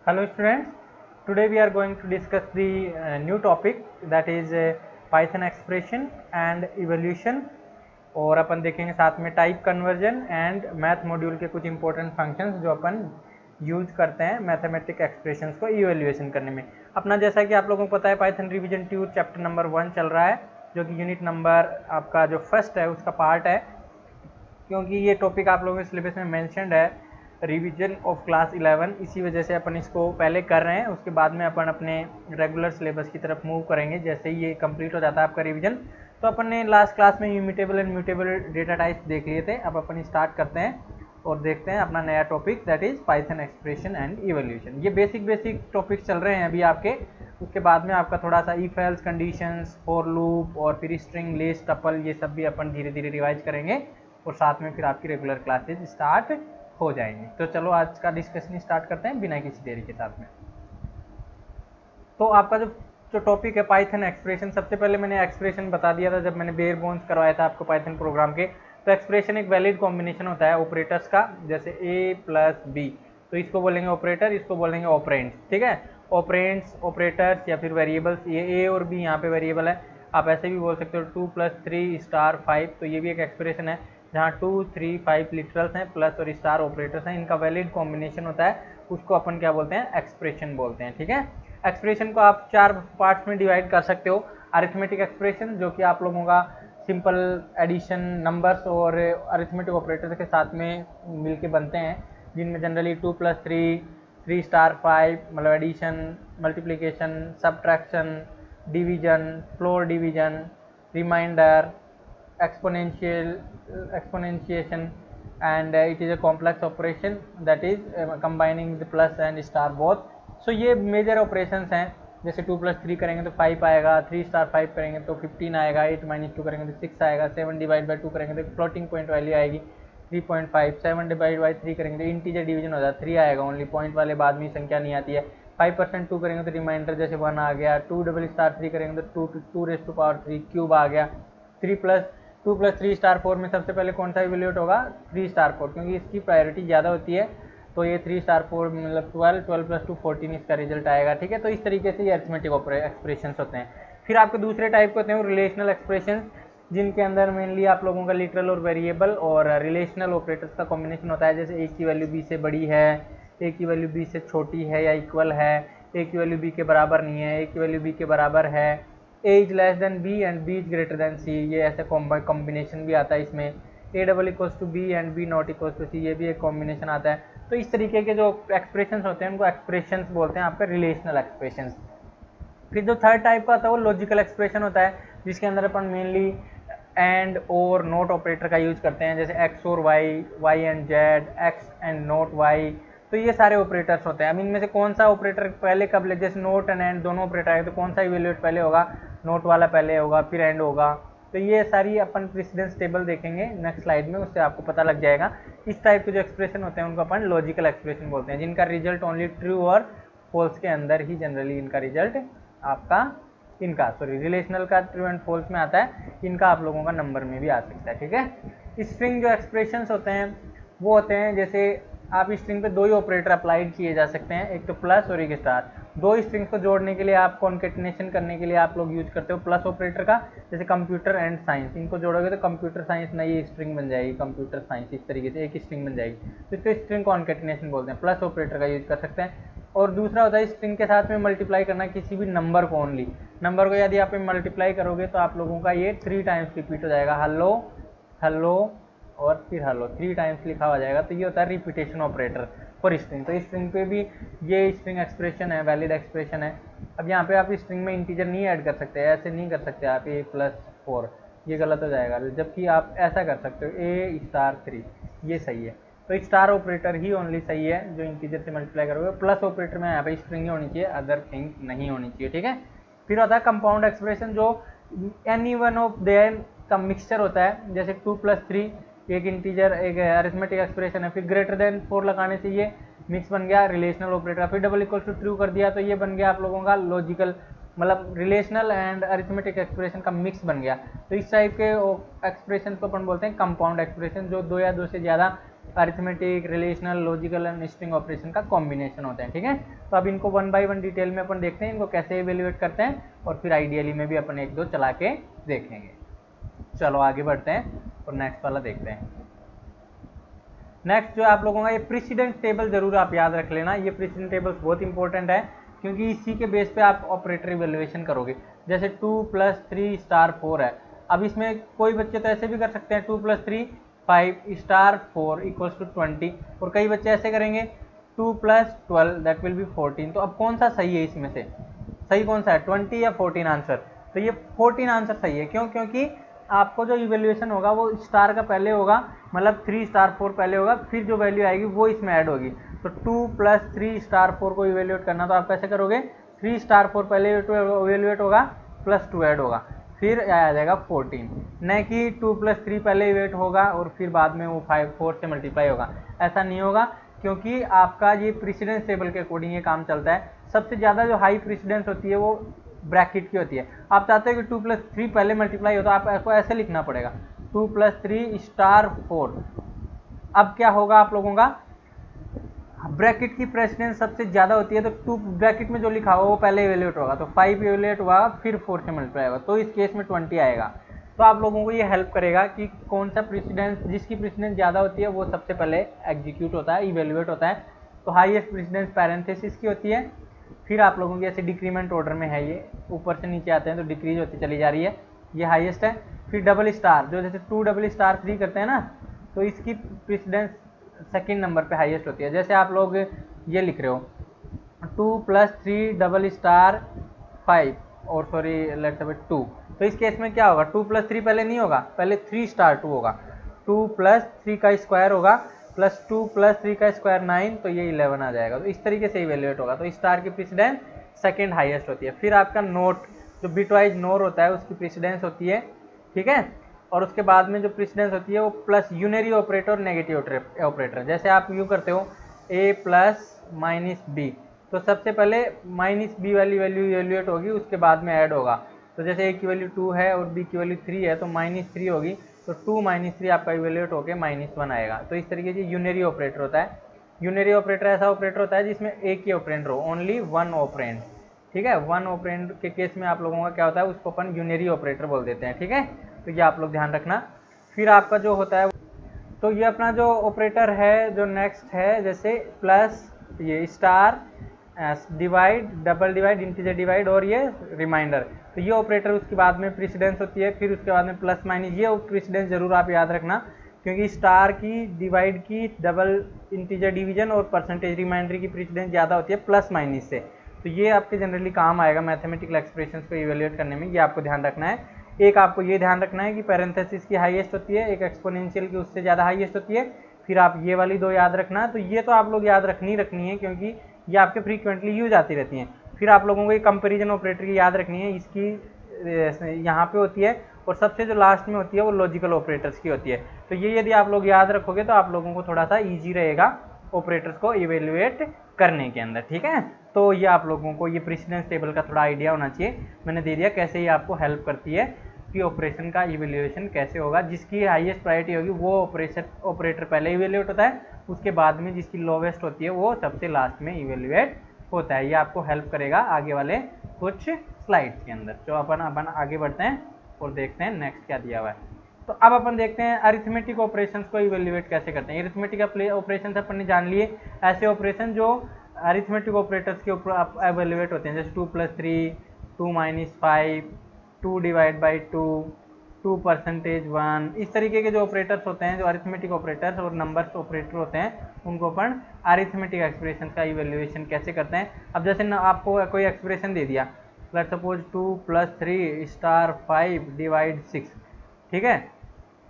Hello students, today we are going to discuss the new topic that is Python expression and evaluation और अपन देखेंगे साथ में type conversion and math module के कुछ important functions जो अपन use करते हैं मैथमेटिक एक्सप्रेशंस को इवेल्युएशन करने में। अपना जैसा कि आप लोगों को पता है पाइथन रिवीजन 2 चैप्टर नंबर 1 चल रहा है जो कि यूनिट नंबर आपका जो फर्स्ट है उसका पार्ट है, क्योंकि ये टॉपिक आप लोगों के सिलेबस में मेंशन्ड है रिवीजन ऑफ क्लास 11, इसी वजह से अपन इसको पहले कर रहे हैं। उसके बाद में अपन अपने रेगुलर सिलेबस की तरफ मूव करेंगे जैसे ही ये कंप्लीट हो जाता है आपका रिवीजन। तो अपन ने लास्ट क्लास में immutable and mutable data types देख लिए थे। अब अपन स्टार्ट करते हैं और देखते हैं अपना नया topic that is Python expression and evolution. ये बेसिक टॉपिक्स चल रहे हैं अभी आपके। उसके बाद में आपका थोड़ा सा if else conditions, for loop और फिर स्ट्रिंग, लिस्ट, टपल, ये सब भी अपन धीरे धीरे रिवाइज करेंगे और साथ में फिर आपकी रेगुलर क्लासेज स्टार्ट हो जाएंगे। तो चलो आज का डिस्कशन स्टार्ट करते हैं बिना किसी देरी के साथ में। तो आपका जो टॉपिक है पाइथन एक्सप्रेशन, सबसे पहले मैंने एक्सप्रेशन बता दिया था जब मैंने बेयर बोन्स करवाया था आपको पाइथन प्रोग्राम के। तो एक्सप्रेशन एक वैलिड कॉम्बिनेशन होता है ऑपरेटर्स का, जैसे ए प्लस बी, तो इसको बोलेंगे ऑपरेटर, इसको बोलेंगे ऑपरेंड्स। ठीक है, ऑपरेंड्स, ऑपरेटर्स या फिर वेरिएबल्स, ये ए और बी यहाँ पे वेरिएबल है। आप ऐसे भी बोल सकते हो 2 + 3 * 5, तो ये भी एक एक्सप्रेशन है जहाँ 2, 3, 5 लिटरल्स हैं प्लस और स्टार ऑपरेटर्स हैं, इनका वैलिड कॉम्बिनेशन होता है, उसको अपन क्या बोलते हैं, एक्सप्रेशन बोलते हैं। ठीक है, एक्सप्रेशन को आप 4 पार्ट्स में डिवाइड कर सकते हो। अरिथमेटिक एक्सप्रेशन जो कि आप लोगों का सिंपल एडिशन नंबर्स और अरिथमेटिक ऑपरेटर्स के साथ में मिलके बनते हैं, जिनमें जनरली 2 + 3, 3 * 5 मतलब addition, multiplication, subtraction, division, floor division, remainder, exponentiation, and it is a complex operation that is combining the plus and star both. So ये मेजर ऑपरेशंस हैं, जैसे 2 + 3 करेंगे तो 5 आएगा, 3 * 5 करेंगे तो 15 आएगा, 8 - 2 करेंगे तो 6 आएगा, 7 / 2 करेंगे तो फ्लोटिंग पॉइंट वैल्यू आएगी 3.5, 7 / 3 करेंगे तो इंटीजर डिवीजन हो जाता है 3 आएगा, ओनली पॉइंट वाले बाद में संख्या नहीं आती है। 5% 2 करेंगे तो रिमाइंडर जैसे 1 आ गया। 2 * 3 करेंगे तो 2 * 3³ आ गया। 2 + 3 * 4 में सबसे पहले कौन सा इवेल्यूएट होगा, 3 * 4, क्योंकि इसकी प्रायोरिटी ज़्यादा होती है। तो ये 3 * 4 मतलब 12, 12 + 2 14 इसका रिजल्ट आएगा। ठीक है, तो इस तरीके से ये अरिथमेटिक एक्सप्रेशंस होते हैं। फिर आपके दूसरे टाइप के होते हैं रिलेशनल एक्सप्रेशंस, जिनके अंदर मेनली आप लोगों का लिटरल और वेरिएबल और रिलेशनल ऑपरेटर्स का कॉम्बिनेशन होता है। जैसे ए की वैल्यू बी से बड़ी है, ए की वैल्यू बी से छोटी है या इक्वल है, ए की वैल्यू बी के बराबर नहीं है, ए की वैल्यू बी के बराबर है, A is less than B and B is greater than C, ये ऐसे कॉम्बिनेशन भी आता है इसमें। A double equals to B and B not equals to C, ये भी एक कॉम्बिनेशन आता है। तो इस तरीके के जो एक्सप्रेशंस होते हैं उनको एक्सप्रेशंस बोलते हैं, आपके रिलेशनल एक्सप्रेशंस। फिर जो थर्ड टाइप का होता है वो लॉजिकल एक्सप्रेशन होता है, जिसके अंदर अपन मेनली एंड और नोट ऑपरेटर का यूज करते हैं, जैसे एक्स और y, y and z, x and not y. तो ये सारे ऑपरेटर्स होते हैं। अब इनमें से कौन सा ऑपरेटर पहले कब ले, जैसे नोट एंड एंड दोनों ऑपरेटर आए तो कौन सा इवेल्यूएट पहले होगा, नोट वाला पहले होगा फिर एंड होगा। तो ये सारी अपन प्रेसिडेंस टेबल देखेंगे नेक्स्ट स्लाइड में, उससे आपको पता लग जाएगा। इस टाइप के जो एक्सप्रेशन होते हैं उनको अपन लॉजिकल एक्सप्रेशन बोलते हैं, जिनका रिजल्ट ओनली ट्रू और फॉल्स के अंदर ही जनरली इनका रिजल्ट आपका रिलेशनल का ट्रू एंड फॉल्स में आता है, इनका आप लोगों का नंबर में भी आ सकता है। ठीक है, स्ट्रिंग जो एक्सप्रेशंस होते हैं वो होते हैं, जैसे आप स्ट्रिंग पे 2 ही ऑपरेटर अप्लाइड किए जा सकते हैं, एक तो प्लस और एक स्टार। 2 स्ट्रिंग्स को जोड़ने के लिए आप कॉन्केटिनेशन करने के लिए आप लोग यूज करते हो प्लस ऑपरेटर का, जैसे कंप्यूटर एंड साइंस, इनको जोड़ोगे तो कंप्यूटर साइंस नई स्ट्रिंग बन जाएगी, कंप्यूटर साइंस, इस तरीके से एक स्ट्रिंग बन जाएगी। तो इसको स्ट्रिंग कॉन्केटिनेशन बोलते हैं, प्लस ऑपरेटर का यूज कर सकते हैं। और दूसरा होता है स्ट्रिंग के साथ में मल्टीप्लाई करना किसी भी नंबर को, ओनली नंबर को यदि आप मल्टीप्लाई करोगे तो आप लोगों का ये 3 टाइम्स रिपीट हो जाएगा, हेलो हेलो और फिर हेलो 3 टाइम्स लिखा हो जाएगा। तो ये होता है रिपीटेशन ऑपरेटर फॉर स्ट्रिंग। तो स्ट्रिंग पे भी ये स्ट्रिंग एक्सप्रेशन है, वैलिड एक्सप्रेशन है। अब यहाँ पे आप स्ट्रिंग में इंटीजर नहीं ऐड कर सकते, ऐसे नहीं कर सकते आप a + 4, ये गलत हो जाएगा, जबकि आप ऐसा कर सकते हो a * 3, ये सही है। तो स्टार ऑपरेटर ही ओनली सही है जो इंटीजर से मल्टीप्लाई करोगे, प्लस ऑपरेटर में यहाँ पे स्ट्रिंग ही होनी चाहिए, अदर थिंग नहीं होनी चाहिए। ठीक है, फिर होता है कंपाउंड एक्सप्रेशन, जो एनी वन ऑफ देयर का मिक्सचर होता है, जैसे 2 + 3 एक इंटीजर एक अरिथमेटिक एक्सप्रेशन है, फिर ग्रेटर देन 4 लगाने से ये मिक्स बन गया रिलेशनल ऑपरेटर, फिर डबल इक्वल टू ट्रू कर दिया तो ये बन गया आप लोगों का लॉजिकल, मतलब रिलेशनल एंड अरिथमेटिक एक्सप्रेशन का मिक्स बन गया। तो इस टाइप के एक्सप्रेशन को अपन बोलते हैं कंपाउंड एक्सप्रेशन, जो 2 या 2 से ज़्यादा arithmetic, relational, logical and string operation का कॉम्बिनेशन होता है। ठीक है, तो अब इनको वन बाय वन डिटेल में अपन देखते हैं इनको कैसे इवेल्युएट करते हैं, और फिर आइडियली में भी अपन एक दो चला के देखेंगे। चलो आगे बढ़ते हैं और नेक्स्ट वाला देखते हैं। नेक्स्ट जो आप लोगों का ये प्रेसिडेंस टेबल जरूर आप याद रख लेना। ये प्रेसिडेंस टेबल्स बहुत इंपॉर्टेंट है, क्योंकि इसी के बेस पे आप ऑपरेटर इवेल्युएशन करोगे। जैसे 2 + 3 * 4 है। अब इसमें कोई बच्चे तो ऐसे भी कर सकते हैं 2 + 3 5 * 4 = 20, और कई बच्चे ऐसे करेंगे 2 + 12 दैट विल बी 14। तो अब कौन सा सही है इसमें से, सही कौन सा है, 20 या 14 आंसर? तो ये 14 आंसर सही है। क्यों? क्योंकि आपको जो इवेल्युएशन होगा वो स्टार का पहले होगा, मतलब 3 * 4 पहले होगा, फिर जो वैल्यू आएगी वो इसमें ऐड होगी। तो 2 + 3 * 4 को इवेल्युएट करना, तो आप कैसे करोगे, 3 * 4 पहले इवेल्युएट होगा, +2 ऐड होगा, फिर आ जाएगा 14। न कि 2 + 3 पहले इवेल्युएट होगा और फिर बाद में वो 4 से मल्टीप्लाई होगा। ऐसा नहीं होगा, क्योंकि आपका ये प्रेसिडेंस टेबल के अकॉर्डिंग ये काम चलता है। सबसे ज़्यादा जो हाई प्रेसिडेंस होती है वो ब्रैकेट की होती है। आप चाहते हो कि 2 + 3 पहले मल्टीप्लाई हो, तो आपको ऐसे लिखना पड़ेगा 2 + 3 * 4। अब क्या होगा आप लोगों का, ब्रैकेट की प्रेसिडेंस सबसे ज़्यादा होती है, तो 2 ब्रैकेट में जो लिखा होगा वो पहले इवेल्युएट होगा, तो 5 इवेल्युएट हुआ, फिर 4 से मल्टीप्लाई होगा, तो इस केस में 20 आएगा। तो आप लोगों को ये हेल्प करेगा कि कौन सा प्रेसिडेंस, जिसकी प्रेसिडेंस ज़्यादा होती है वो सबसे पहले एग्जीक्यूट होता है, इवेल्युएट होता है। तो हाईएस्ट प्रेसिडेंस पैरेंथेसिस की होती है। फिर आप लोगों की ऐसे डिक्रीमेंट ऑर्डर में है, ये ऊपर से नीचे आते हैं तो डिक्रीज होती चली जा रही है, ये हाईएस्ट है। फिर डबल स्टार, जो जैसे 2 * 3 करते हैं ना, तो इसकी प्रेसिडेंस सेकंड नंबर पे हाईएस्ट होती है। जैसे आप लोग ये लिख रहे हो 2 + 3 * 5 और सॉरी लेट्स से 2, तो इस केस में क्या होगा, 2 + 3 पहले नहीं होगा, पहले 3 * 2 होगा, 2 + 3 का स्क्वायर होगा, +2 + 3 का स्क्वायर 9, तो ये 11 आ जाएगा। तो इस तरीके से इवेल्युएट होगा। तो स्टार की प्रेसिडेंस सेकंड हाईएस्ट होती है। फिर आपका नोट, जो बिटवाइज नोर होता है उसकी प्रेसिडेंस होती है। ठीक है, और उसके बाद में जो प्रेसिडेंस होती है वो प्लस यूनरी ऑपरेटर और नेगेटिव ऑपरेटर। जैसे आप यूँ करते हो a + -b, तो सबसे पहले -b वाली वैल्यू इवेल्युएट होगी, उसके बाद में ऐड होगा। तो जैसे a की वैल्यू 2 है और b की वैल्यू 3 है, तो -3 होगी, तो 2 - 3 आपका इवेल्युएट होकर -1 आएगा। तो इस तरीके से यूनरी ऑपरेटर होता है। यूनरी ऑपरेटर ऐसा ऑपरेटर होता है जिसमें एक ही ऑपरेंड हो, ओनली वन ऑपरेंड। ठीक है, वन ऑपरेंड के केस में आप लोगों का क्या होता है, उसको अपन यूनरी ऑपरेटर बोल देते हैं। ठीक है, तो ये आप लोग ध्यान रखना। फिर आपका जो होता है, तो ये अपना जो ऑपरेटर है, जो नेक्स्ट है, जैसे प्लस, ये star, divide, double divide, integer divide और ये रिमाइंडर, तो ये ऑपरेटर उसके बाद में प्रेसिडेंस होती है। फिर उसके बाद में प्लस माइनस, ये प्रेसिडेंस जरूर आप याद रखना, क्योंकि स्टार की, डिवाइड की, डबल इंटीजर डिवीजन और परसेंटेज रिमाइंडर की प्रेसिडेंस ज़्यादा होती है प्लस माइनस से। तो ये आपके जनरली काम आएगा मैथमेटिकल एक्सप्रेशंस को इवेल्युएट करने में, ये आपको ध्यान रखना है। एक आपको ये ध्यान रखना है कि पैरेंथेसिस की हाईएस्ट होती है, एक एक्सपोनेंशियल की उससे ज़्यादा हाईएस्ट होती है। फिर आप ये वाली दो याद रखना, तो ये तो आप लोग याद रखनी है, क्योंकि ये आपके फ्रीक्वेंटली यूज आती रहती हैं। फिर आप लोगों को ये कंपेरिजन ऑपरेटर की याद रखनी है, इसकी यहाँ पे होती है, और सबसे जो लास्ट में होती है वो लॉजिकल ऑपरेटर्स की होती है। तो ये यदि आप लोग याद रखोगे तो आप लोगों को थोड़ा सा ईजी रहेगा ऑपरेटर्स को इवेल्युएट करने के अंदर। ठीक है, तो ये आप लोगों को ये प्रेसिडेंस टेबल का थोड़ा आइडिया होना चाहिए, मैंने दे दिया कैसे ये आपको हेल्प करती है कि ऑपरेशन का इवेल्युएशन कैसे होगा। जिसकी हाईएस्ट प्रायोरिटी होगी वो ऑपरेटर पहले इवेल्युएट होता है, उसके बाद में जिसकी लोवेस्ट होती है वो सबसे लास्ट में इवेल्युएट होता है। ये आपको हेल्प करेगा आगे वाले कुछ स्लाइड्स के अंदर। तो अपन आगे बढ़ते हैं और देखते हैं नेक्स्ट क्या दिया हुआ है। तो अब अपन देखते हैं अरिथमेटिक ऑपरेशंस को इवेल्युएट कैसे करते हैं। अरिथमेटिक ऑपरेशंस अपन ने जान लिए, ऐसे ऑपरेशन जो अरिथमेटिक ऑपरेटर्स के ऊपर इवेल्युएट होते हैं, जैसे 2 + 3, 2 - 5, 2 / 2, 2 % 1, इस तरीके के जो ऑपरेटर्स होते हैं, जो अरिथमेटिक ऑपरेटर्स और नंबर्स ऑपरेटर होते हैं, उनको अपन अरिथमेटिक एक्सप्रेशन का इवेल्युएशन कैसे करते हैं। अब जैसे आपको कोई एक्सप्रेशन दे दिया, लेट्स सपोज 2 + 3 * 5 / 6, ठीक है,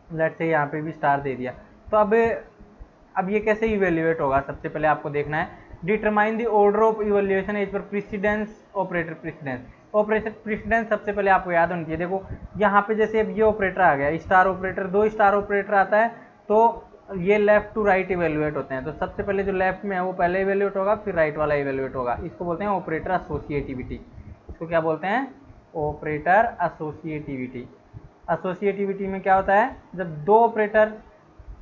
लेट्स से यहाँ पे भी स्टार दे दिया। तो अब ये कैसे इवेल्युएट होगा, सबसे पहले आपको देखना है, determine the order of evaluation as per precedence operator precedence. Operator precedence सबसे पहले आपको याद होनी चाहिए। देखो यहाँ पे जैसे अब ये ऑपरेटर आ गया, स्टार ऑपरेटर, 2 स्टार ऑपरेटर आता है, तो ये लेफ्ट टू राइट इवेल्युएट होते हैं। तो सबसे पहले जो लेफ्ट में है वो पहले इवेल्युएट होगा, फिर राइट वाला इवेल्युएट होगा। इसको बोलते हैं ऑपरेटर एसोसिएटिविटी। इसको क्या बोलते हैं, ऑपरेटर एसोसिएटिविटी। एसोसिएटिविटी में क्या होता है, जब दो ऑपरेटर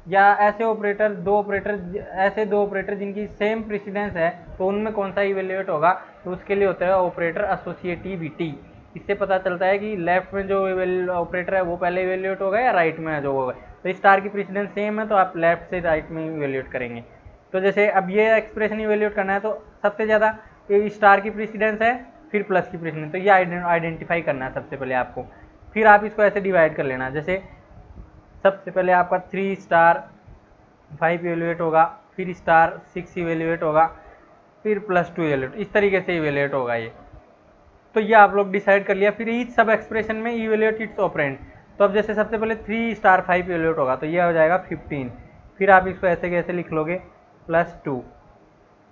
या ऐसे ऑपरेटर दो ऑपरेटर जिनकी सेम प्रेसिडेंस है, तो उनमें कौन सा इवेल्युएट होगा, तो उसके लिए होता है ऑपरेटर एसोसिएटिविटी। इससे पता चलता है कि लेफ्ट में जो ऑपरेटर है वो पहले इवेल्युएट होगा या राइट में जो होगा। तो स्टार की प्रेसिडेंस सेम है तो आप लेफ्ट से राइट में इवेल्युएट करेंगे। तो जैसे अब ये एक्सप्रेशन इवेल्युएट करना है तो सबसे ज़्यादा स्टार की प्रेसिडेंस है, फिर प्लस की प्रेसिडेंस, तो ये आइडेंटिफाई करना है सबसे पहले आपको। फिर आप इसको ऐसे डिवाइड कर लेना, जैसे सबसे पहले आपका 3 स्टार 5 इवेल्युएट होगा, फिर स्टार 6 इवेल्युएट होगा, फिर +2 इवेल्युएट, इस तरीके से इवेल्युएट होगा ये। तो ये आप लोग डिसाइड कर लिया। फिर ईच सब एक्सप्रेशन में इवेल्युएट इट्स ऑपरेंड। तो अब जैसे सबसे पहले 3 स्टार 5 इवेल्युएट होगा तो ये हो जाएगा 15। फिर आप इसको ऐसे कैसे लिख लोगे, +2।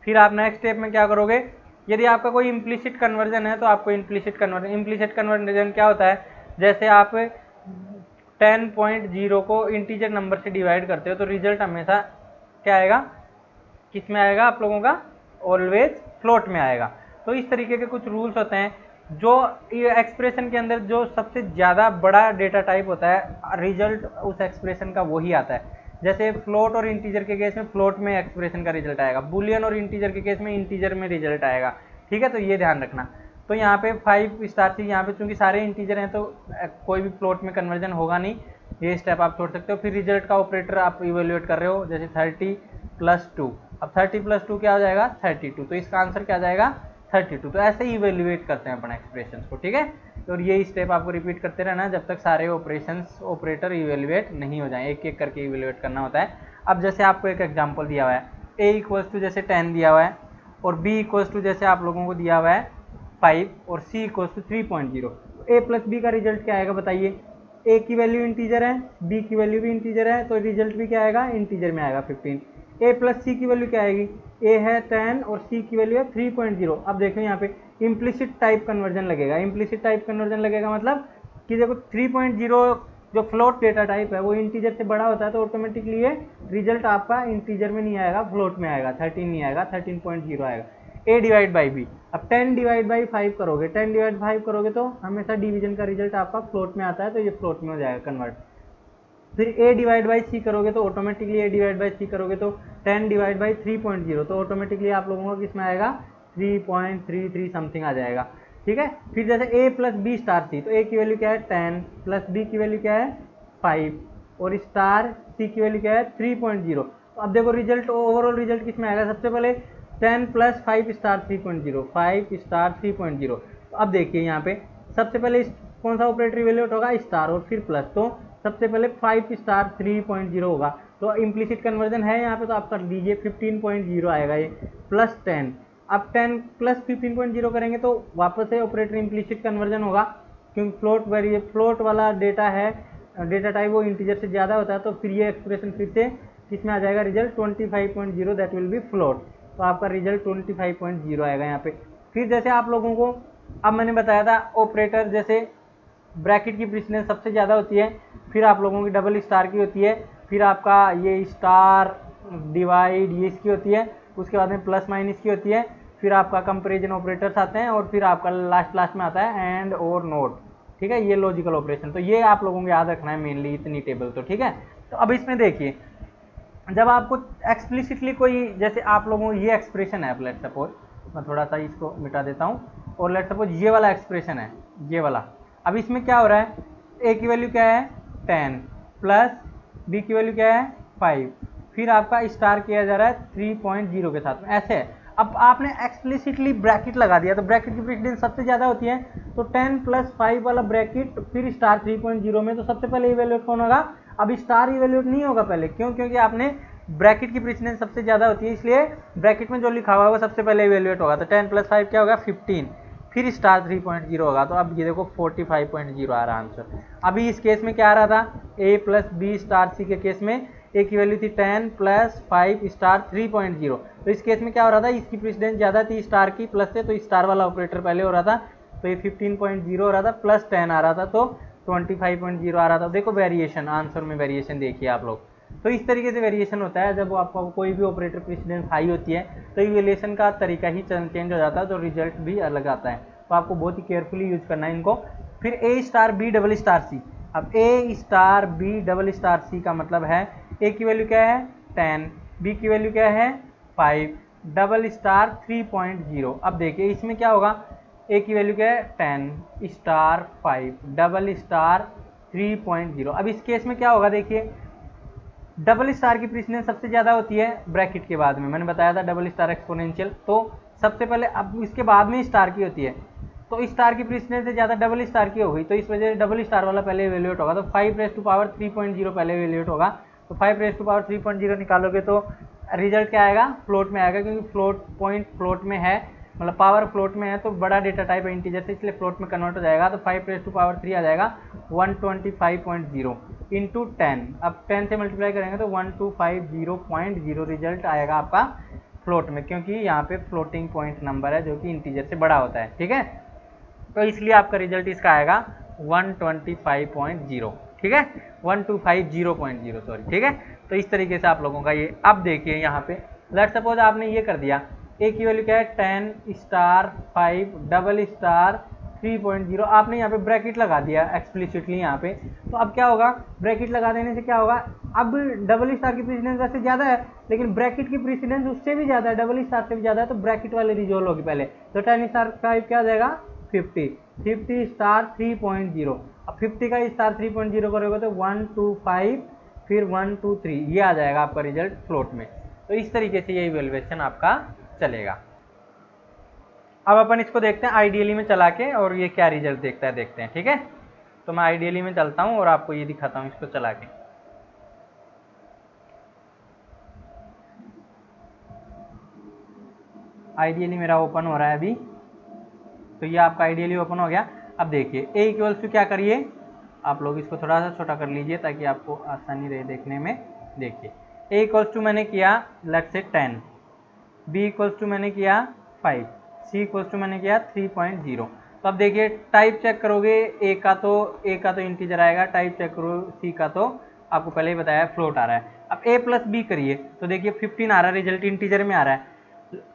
फिर आप नेक्स्ट स्टेप में क्या करोगे, यदि आपका कोई इम्प्लीसिट कन्वर्जन है तो आपको इम्प्लीसिट कन्वर्जन क्या होता है, जैसे आप 10.0 को इंटीजर नंबर से डिवाइड करते हो तो रिजल्ट हमेशा क्या आएगा, किस में आएगा आप लोगों का, ऑलवेज फ्लोट में आएगा। तो इस तरीके के कुछ रूल्स होते हैं। जो एक्सप्रेशन के अंदर जो सबसे ज़्यादा बड़ा डेटा टाइप होता है, रिजल्ट उस एक्सप्रेशन का वही आता है। जैसे फ्लोट और इंटीजर के केस में फ्लोट में एक्सप्रेशन का रिजल्ट आएगा, बुलियन और इंटीजर के केस में इंटीजर में रिजल्ट आएगा। ठीक है, तो ये ध्यान रखना। तो यहाँ पे 5 स्टार थी, यहाँ पे चूंकि सारे इंटीजर हैं तो कोई भी फ्लोट में कन्वर्जन होगा नहीं, ये स्टेप आप छोड़ सकते हो। फिर रिजल्ट का ऑपरेटर आप इवेल्युएट कर रहे हो, जैसे 30 + 2, अब 30 + 2 क्या हो जाएगा, 32, तो इसका आंसर क्या आ जाएगा, 32। तो ऐसे ही इवेल्युएट करते हैं अपन एक्सप्रेशंस को। ठीक है, तो ये स्टेप आपको रिपीट करते रहना जब तक सारे ऑपरेटर इवेल्युएट नहीं हो जाए, एक एक करके इवेल्युएट करना होता है। अब जैसे आपको एक एग्जांपल दिया हुआ है, a = जैसे 10 दिया हुआ है, और b = जैसे आप लोगों को दिया हुआ है 5, और c = 3.0। a + b का रिजल्ट क्या आएगा बताइए, a की वैल्यू इंटीजर है, b की वैल्यू भी इंटीजर है, तो रिजल्ट भी क्या आएगा, इंटीजर में आएगा 15। a + c की वैल्यू क्या आएगी, a है 10 और c की वैल्यू है 3.0। अब देखो यहाँ पे इम्प्लिसिट टाइप कन्वर्जन लगेगा। इम्प्लिसिट टाइप कन्वर्जन लगेगा मतलब कि देखो 3.0 जो फ्लोट डेटा टाइप है वो इंटीजर से बड़ा होता है, तो ऑटोमेटिकली ये रिजल्ट आपका इंटीजर में नहीं आएगा, फ्लोट में आएगा, 13 नहीं आएगा, 13.0 आएगा। a/b, अब 10/5 करोगे, 10/5 करोगे तो हमेशा डिवीजन का रिजल्ट आपका फ्लोट में आता है, तो ये फ्लोट में हो जाएगा कन्वर्ट। फिर a/c करोगे तो ऑटोमेटिकली a/c करोगे तो 10/3.0, तो ऑटोमेटिकली आप लोगों को किस में आएगा, 3.33 समथिंग आ जाएगा। ठीक है, फिर जैसे a + b स्टार थी, तो a की वैल्यू क्या है 10, प्लस b की वैल्यू क्या है 5, और स्टार c की वैल्यू क्या है 3.0। तो अब देखो रिजल्ट, ओवरऑल रिजल्ट किस में आएगा, सबसे पहले 10 + 5 स्टार 3.0, 5 स्टार 3.0। तो अब देखिए यहाँ पे सबसे पहले कौन सा ऑपरेटर इवेल्युएट होगा, स्टार और फिर प्लस, तो सबसे पहले 5 स्टार 3.0 होगा, तो इम्प्लीसिट कन्वर्जन है यहाँ पे, तो आप कर लीजिए 15.0 आएगा ये, +10। अब 10 + 15.0 करेंगे तो वापस से ऑपरेटर इम्प्लीसिट कन्वर्जन होगा, क्योंकि फ्लोट वाला डेटा है, डेटा टाइप वो इंटीजर से ज़्यादा होता है, तो फिर ये एक्सप्रेशन फिर से किसमें आ जाएगा, result 25.0, that will be float. तो आपका रिजल्ट 25.0 आएगा यहाँ पे। फिर जैसे आप लोगों को अब मैंने बताया था ऑपरेटर, जैसे ब्रैकेट की प्रेसिडेंस सबसे ज़्यादा होती है, फिर आप लोगों की डबल स्टार की होती है, फिर आपका ये स्टार डिवाइड ये इसकी होती है, उसके बाद में प्लस माइनस की होती है, फिर आपका कंपैरिजन ऑपरेटर्स आते हैं, और फिर आपका लास्ट में आता है एंड और नोट। ठीक है, ये लॉजिकल ऑपरेशन, तो ये आप लोगों को याद रखना है मेनली इतनी टेबल। तो ठीक है, तो अब इसमें देखिए जब आपको एक्सप्लिसिटली कोई, जैसे आप लोगों ये एक्सप्रेशन है, लेट सपोज मैं थोड़ा सा इसको मिटा देता हूँ, और लेट सपोज ये वाला एक्सप्रेशन है, ये वाला। अब इसमें क्या हो रहा है, a की वैल्यू क्या है 10, प्लस b की वैल्यू क्या है 5, फिर आपका स्टार किया जा रहा है 3.0 के साथ में, ऐसे है। अब आपने एक्सप्लिसिटली ब्रैकेट लगा दिया, तो ब्रैकेट की प्रेसिडेंस सबसे ज़्यादा होती है, तो 10 + 5 वाला ब्रैकेट फिर स्टार 3.0 में, तो सबसे पहले इवेल्युएट कौन होगा, अब स्टार इवेल्युएट नहीं होगा पहले, क्यों, क्योंकि आपने ब्रैकेट की प्रेसिडेंस सबसे ज़्यादा होती है, इसलिए ब्रैकेट में जो लिखा हुआ है वो सबसे पहले इवेल्युएट होगा। तो 10 + 5 क्या होगा 15, फिर स्टार 3.0 होगा, तो अब ये देखो 45.0 आ रहा आंसर। अभी इस केस में क्या आ रहा था, a + b स्टार c के केस में a की वैल्यू थी 10 + 5 स्टार 3.0, तो इस केस में क्या हो रहा था, इसकी प्रेसिडेंस ज़्यादा थी स्टार की प्लस से, तो स्टार वाला ऑपरेटर पहले हो रहा था, तो ये 15.0 हो रहा था, प्लस 10 आ रहा था, तो 25.0 आ रहा था। देखो वेरिएशन, आंसर में वेरिएशन देखिए आप लोग। तो इस तरीके से वेरिएशन होता है, जब आपका कोई भी ऑपरेटर प्रेसिडेंस हाई होती है तो इवेल्युएशन का तरीका ही चेंज हो जाता है, तो रिजल्ट भी अलग आता है, तो आपको बहुत ही केयरफुली यूज करना है इनको। फिर a * b double star c, अब a * b double star c का मतलब है ए की वैल्यू क्या है 10, बी की वैल्यू क्या है 5, डबल स्टार 3.0। अब देखिए इसमें क्या होगा, ए की वैल्यू क्या है 10 स्टार 5 डबल स्टार 3.0। अब इस केस में क्या होगा, देखिए डबल स्टार की प्रेसिडेंस सबसे ज़्यादा होती है ब्रैकेट के बाद में, मैंने बताया था डबल स्टार एक्सपोनेंशियल, तो सबसे पहले अब इसके बाद में स्टार की होती है, तो स्टार की प्रेसिडेंस से ज़्यादा डबल स्टार की हो गई, तो इस वजह से डबल स्टार वाला पहले इवेल्युएट होगा, तो 5 पहले इवेल्युएट होगा, तो 5 निकालोगे तो रिजल्ट क्या आएगा, फ्लोट में आएगा, क्योंकि फ्लोट पॉइंट फ्लोट में है, मतलब पावर फ्लोट में है, तो बड़ा डेटा टाइप है इंटीजर से, इसलिए फ्लोट में कन्वर्ट हो जाएगा, तो 5 आ जाएगा 125.0 इंटू 10। अब 10 से मल्टीप्लाई करेंगे तो 1250.0 रिजल्ट आएगा आपका फ्लोट में, क्योंकि यहाँ पे फ्लोटिंग पॉइंट नंबर है जो कि इंटीजर से बड़ा होता है, ठीक है, तो इसलिए आपका रिजल्ट इसका आएगा 125.0, ठीक है, 1250.0 सॉरी, ठीक है। तो इस तरीके से आप लोगों का ये, अब देखिए यहाँ पे लेट्स सपोज आपने ये कर दिया, ए की वैल्यू क्या है 10 स्टार 5 डबल स्टार 3.0, आपने यहाँ पे ब्रैकेट लगा दिया एक्सप्लिसिटली यहाँ पे, तो अब क्या होगा, ब्रैकेट लगा देने से क्या होगा, अब डबल स्टार की प्रेसिडेंस वैसे ज़्यादा है, लेकिन ब्रैकेट की प्रेसिडेंस उससे भी ज़्यादा है, डबल स्टार से भी ज़्यादा है, तो ब्रैकेट वाले रिजोल्व होगी पहले, तो 10 स्टार 5 क्या आ जाएगा 50 स्टार 3.0। अब 50 का स्टार 3.0 करोगे तो 125 फिर 123, ये आ जाएगा आपका रिजल्ट फ्लोट में। तो इस तरीके से ये इवेल्युएशन आपका चलेगा। अब अपन इसको देखते हैं आइडियली में चला के, और ये क्या रिजल्ट देखता है देखते हैं, ठीक है। तो मैं आइडियली में चलता हूँ और आपको ये दिखाता हूँ इसको चला के। आइडियली मेरा ओपन हो रहा है अभी, तो ये आपका आइडियली ओपन हो गया। अब देखिए ए इक्वल्स टू क्या करिए, आप लोग इसको थोड़ा सा छोटा कर लीजिए ताकि आपको आसानी रहे देखने में। देखिए ए इक्वल्स टू मैंने किया let's say 10, B equals to मैंने किया 5, सी इक्वल्स टू मैंने किया 3.0। तो अब देखिए टाइप चेक करोगे, ए का तो इंटीजर आएगा, टाइप चेक करो सी का तो आपको पहले ही बताया फ्लोट आ रहा है। अब ए प्लस बी करिए तो देखिए 15 आ रहा है, रिजल्ट इंटीजर में आ रहा है,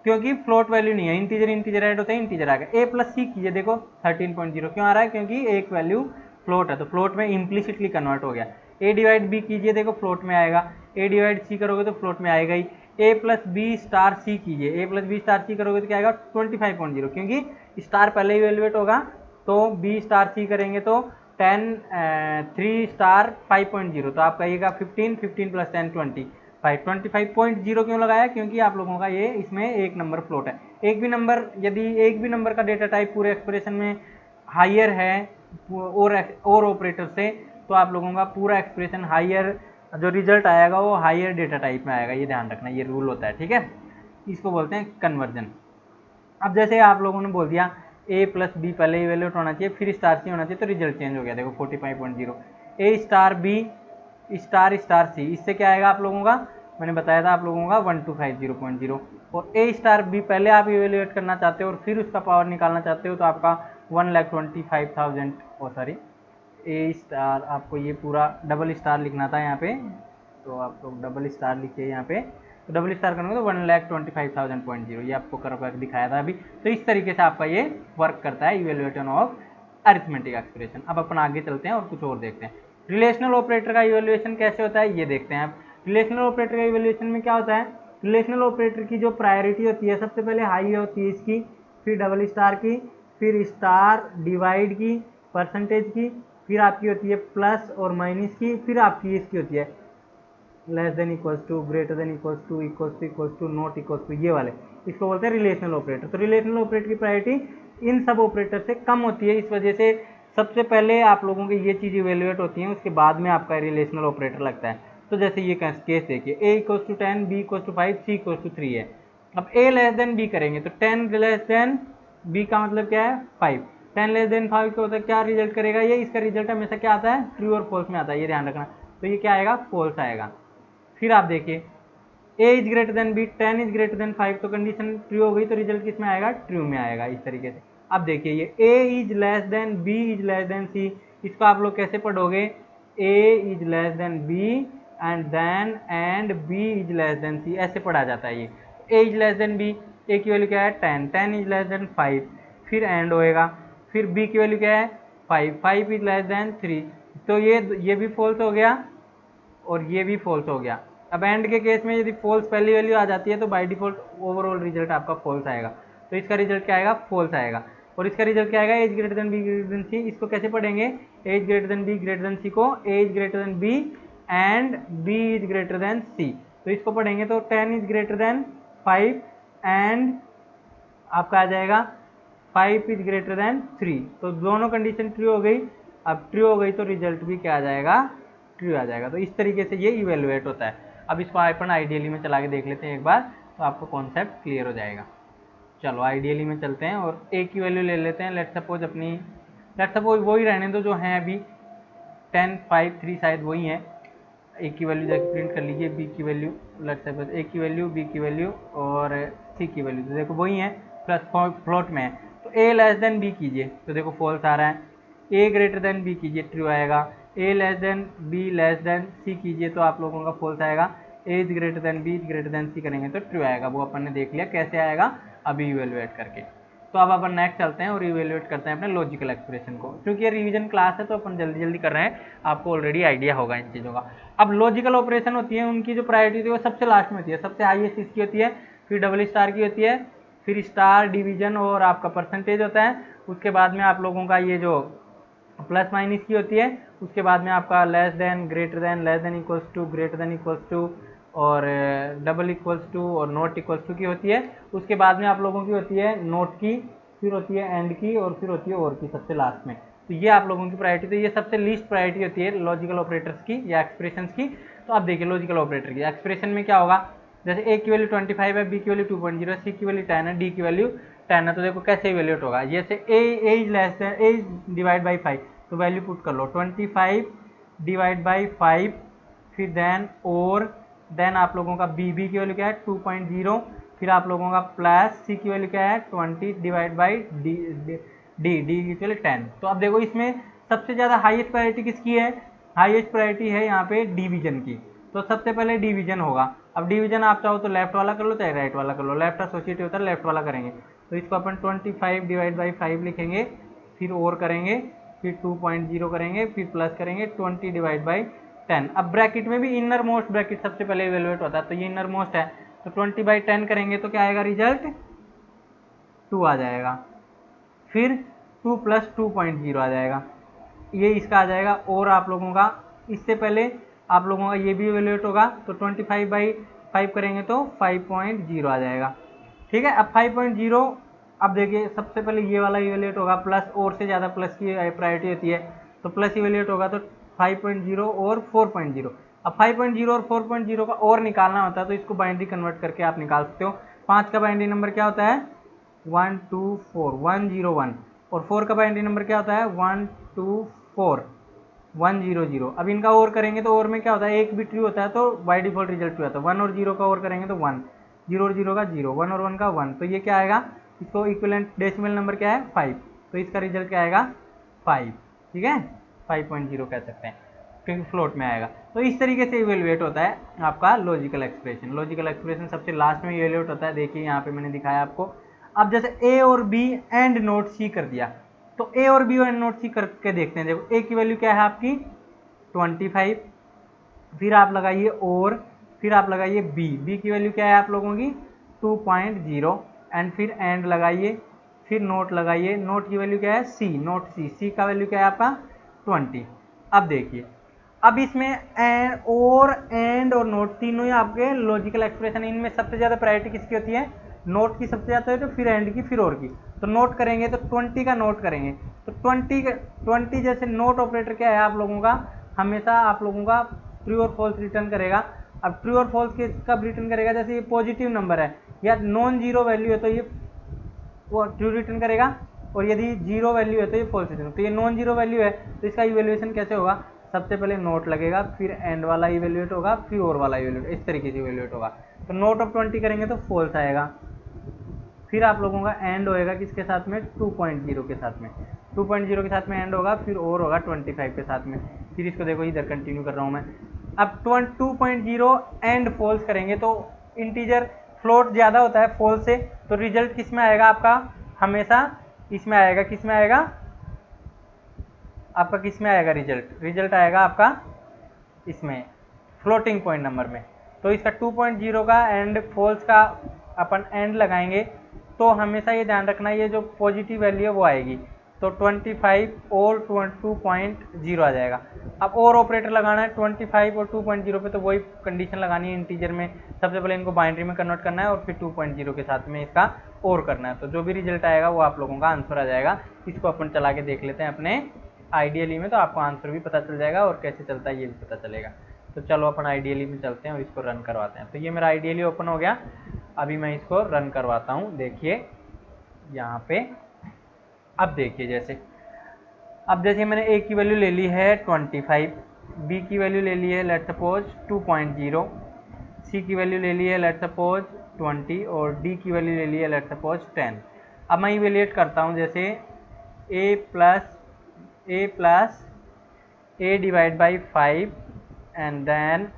क्योंकि फ्लोट वैल्यू नहीं है, इंटीजर ऐड होता है, इंटीजर आ गया। ए प्लस सी कीजिए, देखो 13.0 क्यों आ रहा है, क्योंकि एक वैल्यू फ्लोट है, तो फ्लोट में इम्प्लिसिटली कन्वर्ट हो गया। ए डिवाइड बी कीजिए, देखो फ्लोट में आएगा, ए डिवाइड सी करोगे तो फ्लोट में आएगा ही। ए प्लस बी स्टार सी कीजिए, ए प्लस बी स्टार सी करोगे तो क्या आएगा 25.0, क्योंकि स्टार पहले इवेल्युएट होगा, तो बी स्टार सी करेंगे तो 3 स्टार 5.0, तो आपका आएगा 15 प्लस 10 25.0 क्यों लगाया, क्योंकि आप लोगों का ये इसमें एक नंबर फ्लोट है। एक भी नंबर का डेटा टाइप पूरे एक्सप्रेशन में हायर है और ऑपरेटर से, तो आप लोगों का पूरा एक्सप्रेशन हायर, जो रिजल्ट आएगा वो हायर डेटा टाइप में आएगा, ये ध्यान रखना, ये रूल होता है, ठीक है। इसको बोलते हैं कन्वर्जन। अब जैसे आप लोगों ने बोल दिया ए प्लस बी पहले इवेल्युएट होना चाहिए फिर स्टार सी होना चाहिए, तो रिजल्ट चेंज हो गया, देखो 45.0। ए star B star star c, इससे क्या आएगा आप लोगों का, मैंने बताया था आप लोगों का 1250.0। और ए स्टार बी पहले आप इवेल्युएट करना चाहते हो और फिर उसका पावर निकालना चाहते हो, तो आपका 1,25,000 और सॉरी ए स्टार, आपको ये पूरा डबल स्टार लिखना था यहाँ पे, तो आप लोग डबल स्टार लिखिए यहाँ पे, तो डबल स्टार करोगे तो 1,25,000.0, ये आपको कर दिखाया था अभी। तो इस तरीके से आपका ये वर्क करता है इवेल्युएशन ऑफ अरिथमेटिक एक्सप्रेशन। अब अपन आगे चलते हैं और कुछ और देखते हैं। रिलेशनल ऑपरेटर का इवेल्युएशन कैसे होता है ये देखते हैं। आप रिलेशनल ऑपरेटर का इवेल्युएशन में क्या होता है, रिलेशनल ऑपरेटर की जो प्रायोरिटी होती है सबसे पहले हाई होती है इसकी, फिर डबल स्टार की, फिर स्टार डिवाइड की, परसेंटेज की, फिर आपकी होती है प्लस और माइनस की, फिर आपकी इसकी होती है less than equals to, greater than equals to, equals to, not equals to, ये वाले इसको बोलते हैं रिलेशनल ऑपरेटर। तो रिलेशनल ऑपरेटर की प्रायोरिटी इन सब ऑपरेटर से कम होती है, इस वजह से सबसे पहले आप लोगों की ये चीज़ इवेल्युएट होती है, उसके बाद में आपका रिलेशनल ऑपरेटर लगता है। तो जैसे ये केस देखिए, A equals to 10, B equals to 5, C equals to 3 है। अब ए लेस देन बी करेंगे तो 10 लेस देन बी का मतलब क्या है 5, 10 लेस देन 5 का होता है क्या रिजल्ट करेगा ये, इसका रिजल्ट हमेशा क्या आता है ट्रू और फॉल्स में आता है, ये ध्यान रखना। तो ये क्या आएगा फॉल्स आएगा। फिर आप देखिए A is greater than B, 10 is greater than 5, तो कंडीशन ट्रू हो गई, तो रिजल्ट किस में आएगा ट्रू में आएगा, इस तरीके से। अब देखिए ये A is less than B is less than C, इसको आप लोग कैसे पढ़ोगे, A is less than B and B is less than C, ऐसे पढ़ा जाता है ये। A is less than B, A की वैल्यू क्या है 10, 10 इज लेस देन 5, फिर एंड होएगा, फिर बी की वैल्यू क्या है 5, 5 इज लेस देन 3, तो ये भी फॉल्स हो गया और ये भी फॉल्स हो गया। अब एंड के केस में यदि फॉल्स पहली वैल्यू आ जाती है तो बाय डिफॉल्ट ओवरऑल रिजल्ट आपका फॉल्स आएगा, तो इसका रिजल्ट क्या आएगा, फॉल्स आएगा। और इसका रिजल्ट क्या आएगा, A's greater than B greater than C. इसको कैसे पढ़ेंगे, A's greater than B greater than C को A's greater than B and B is greater than C. तो इसको पढ़ेंगे तो 10 इज ग्रेटर देन 5 एंड आपका आ जाएगा 5 इज ग्रेटर देन 3। तो दोनों कंडीशन ट्रू हो गई। अब ट्रू हो गई तो रिजल्ट भी क्या आ जाएगा, ट्रू आ जाएगा। तो इस तरीके से ये इवेलुएट होता है। अब इसको अपन आइडियली में चला के देख लेते हैं एक बार, तो आपको कॉन्सेप्ट क्लियर हो जाएगा। चलो आइडियली में चलते हैं और ए की वैल्यू ले लेते हैं। लेट सपोज वही रहने दो जो हैं अभी 10, 5, 3 शायद वही है। ए की वैल्यू जाके प्रिंट कर लीजिए, बी की वैल्यू, लेट सपोज ए की वैल्यू, बी की वैल्यू और सी की वैल्यू, तो देखो वही है, प्लस फ्लोट में है। तो ए लेस देन बी कीजिए तो देखो फॉल्स आ रहा है। ए ग्रेटर देन बी कीजिए, ट्रू आएगा। A less than B less than C कीजिए तो आप लोगों का फॉल्स आएगा। A is greater than B is greater than C करेंगे तो ट्रू आएगा। वो अपन ने देख लिया कैसे आएगा अभी इवेलुएट करके। तो अब अपन नेक्स्ट चलते हैं और इवेलुएट करते हैं अपने लॉजिकल एक्सप्रेशन को। क्योंकि ये रिवीजन क्लास है तो अपन जल्दी जल्दी कर रहे हैं, आपको ऑलरेडी आइडिया होगा इन चीज़ों का। अब लॉजिकल ऑपरेशन होती है, उनकी जो प्रायोरिटी होती है वो सबसे लास्ट में होती है। सबसे हाईएस्ट इसकी होती है, फिर डबल स्टार की होती है, फिर स्टार, डिवीजन और आपका परसेंटेज होता है। उसके बाद में आप लोगों का ये जो प्लस माइनस की होती है। उसके बाद में आपका less than, greater than, less than equals to, greater than equals to और डबल इक्वल्स टू और नॉट इक्वल्स टू की होती है। उसके बाद में आप लोगों की होती है नोट की, फिर होती है एंड की और फिर होती है और की सबसे लास्ट में। तो ये आप लोगों की प्रायोरिटी, तो ये सबसे लीस्ट प्रायोरिटी होती है लॉजिकल ऑपरेटर्स की या एक्सप्रेशंस की। तो आप देखिए लॉजिकल ऑपरेटर की एक्सप्रेशन में क्या होगा, जैसे ए की वैल्यू 25 है, बी की वैल्यू 2.0 है, सी की वैल्यू 10 है, डी की वैल्यू 10 है। तो देखो कैसे इवेल्यूएट होगा, जैसे A is less than, A divide by 5, तो वैल्यू पुट कर लो 25 डिवाइड बाई 5, फिर देन आप लोगों का बी की वैल्यू क्या है 2.0, फिर आप लोगों का प्लस सी की वैल्यू क्या है 20 डिवाइड बाई डी की वैल्यू 10। तो अब देखो इसमें सबसे ज़्यादा हाईएस्ट प्रायोरिटी किसकी है, हाईएस्ट प्रायोरिटी है यहाँ पे डिवीजन की। तो सबसे पहले डिवीजन होगा। अब डिवीजन आप चाहो तो लेफ्ट वाला कर लो चाहे राइट वाला कर लो, लेफ्ट एसोसिएटिव होता है, लेफ्ट वाला करेंगे। तो इसको अपन 25 डिवाइड बाई 5 लिखेंगे, फिर और करेंगे, फिर 2.0 करेंगे, फिर प्लस करेंगे 20 डिवाइड बाई 10। अब ब्रैकेट में भी इनर मोस्ट ब्रैकेट सबसे पहले इवेलुएट होता है, तो ये इनर मोस्ट है। तो 20 बाई 10 करेंगे तो क्या आएगा रिजल्ट, 2 आ जाएगा। फिर 2 प्लस 2.0 आ जाएगा, ये इसका आ जाएगा। और आप लोगों का इससे पहले आप लोगों का ये भी इवेलुएट होगा, तो 25 बाई 5 करेंगे तो 5.0 आ जाएगा। ठीक है, अब 5.0, अब देखिए सबसे पहले ये वाला इवेलुएट होगा, प्लस और से ज़्यादा प्लस की प्रायोरिटी होती है, तो प्लस इवेलुएट होगा तो 5.0 और 4.0। अब 5.0 और 4.0 का और निकालना होता है तो इसको बाइनरी कन्वर्ट करके आप निकाल सकते हो। 5 का बाइनरी नंबर क्या होता है 1 2 4 101, और 4 का बाइनरी नंबर क्या होता है 1 2 4 100। अब इनका और करेंगे तो और में क्या होता है, एक भी ट्रू होता है तो बाय डिफॉल्ट रिजल्ट ट्रू आता है। 1 और 0 का और करेंगे तो 1, 0 और 0 का 0, 1 और 1 का 1, तो ये क्या आएगा, इसको इक्विवेलेंट डेसिमल नंबर क्या है 5, तो इसका रिजल्ट क्या आएगा 5। ठीक है, 5.0 कह सकते हैं, क्योंकि फ्लोट में आएगा। तो इस तरीके से इवेलुएट होता है आपका लॉजिकल एक्सप्रेशन। लॉजिकल एक्सप्रेशन सबसे लास्ट में इवेलुएट होता है, देखिए यहाँ पे मैंने दिखाया आपको। अब जैसे ए और बी एंड नोट सी कर दिया, तो ए और बी एंड नोट सी करके देखते हैं। देखो ए की वैल्यू क्या है आपकी 25, फिर आप लगाइए और, फिर आप लगाइए बी की वैल्यू क्या है आप लोगों की 2.0 एंड फिर एंड लगाइए, फिर नोट लगाइए, नोट की वैल्यू क्या है सी, नोट सी का वैल्यू क्या है आपका 20। अब देखिए, अब इसमें एंड और नोट तीनों ही आपके लॉजिकल एक्सप्रेशन, इनमें सबसे ज़्यादा प्रायोरिटी किसकी होती है, नोट की सबसे ज़्यादा है, तो फिर एंड की, फिर और की। तो नोट करेंगे तो 20 का नोट करेंगे, तो 20 जैसे नोट ऑपरेटर क्या है आप लोगों का, हमेशा आप लोगों का ट्रू और फॉल्स रिटर्न करेगा। अब ट्रू और फॉल्स के कब रिटर्न करेगा, जैसे ये पॉजिटिव नंबर है या नॉन जीरो वैल्यू है तो ये ट्रू रिटर्न करेगा, और यदि जीरो वैल्यू है तो ये फॉल्स रिटर्न। तो ये नॉन जीरो वैल्यू है तो इसका इवेल्युएशन कैसे होगा, सबसे पहले नोट लगेगा, फिर एंड वाला इवेल्युएट होगा, फिर और वाला इवेल्युएट, इस तरीके से इवेल्युएट होगा। तो नोट ऑफ 20 करेंगे तो फॉल्स आएगा, फिर आप लोगों का एंड होएगा किसके साथ में 2.0 के साथ में, 2.0 के साथ में एंड होगा, फिर और होगा 25 के साथ में। फिर इसको देखो इधर कंटिन्यू कर रहा हूँ मैं। अब 2.0 एंड फॉल्स करेंगे तो इंटीजर फ्लोट ज़्यादा होता है फॉल्स से, तो रिजल्ट किस में आएगा आपका, हमेशा इसमें आएगा, किस में आएगा आपका, किस में आएगा रिजल्ट, रिजल्ट आएगा आपका इसमें फ्लोटिंग पॉइंट नंबर में। तो इसका 2.0 का एंड फॉल्स का अपन एंड लगाएंगे तो हमेशा ये ध्यान रखना ये जो पॉजिटिव वैल्यू है वो आएगी, तो 25 और 2.0 आ जाएगा। अब और ऑपरेटर लगाना है 25 और 2.0 पे, तो वही कंडीशन लगानी है इंटीजर में। सबसे पहले इनको बाइनरी में कन्वर्ट करना है और फिर 2.0 के साथ में इसका और करना है, तो जो भी रिजल्ट आएगा वो आप लोगों का आंसर आ जाएगा। इसको अपन चला के देख लेते हैं अपने आइडियली में, तो आपको आंसर भी पता चल जाएगा और कैसे चलता है ये भी पता चलेगा। तो चलो अपन आइडियली में चलते हैं और इसको रन करवाते हैं। तो ये मेरा आइडियली ओपन हो गया, अभी मैं इसको रन करवाता हूँ। देखिए यहाँ पे, अब देखिए जैसे मैंने ए की वैल्यू ले ली है 25, बी की वैल्यू ले ली है लेट्स सपोज 2.0, सी की वैल्यू ले ली है लेट्स सपोज 20 और डी की वैल्यू ले ली है लेट्स सपोज 10। अब मैं इवेल्युएट करता हूँ, जैसे A plus A divide by 5 and then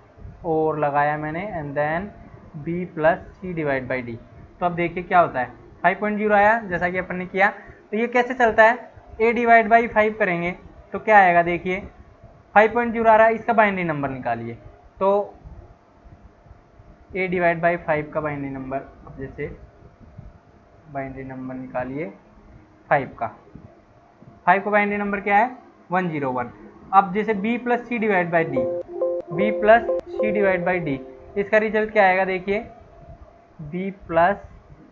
और लगाया मैंने and then B plus C divide by D. तो अब देखिए क्या होता है, 5.0 आया जैसा कि अपन ने किया। तो ये कैसे चलता है, a डिवाइड बाई 5 करेंगे तो क्या आएगा, देखिए 5.0 आ रहा है, इसका बाइनरी नंबर निकालिए। तो a डिवाइड बाई 5 का बाइनरी नंबर, अब जैसे बाइनरी नंबर निकालिए 5 का, 5 का बाइनरी नंबर क्या है 101। अब जैसे b plus C divide by d, b plus C divide by d, इसका रिजल्ट क्या आएगा, देखिए b plus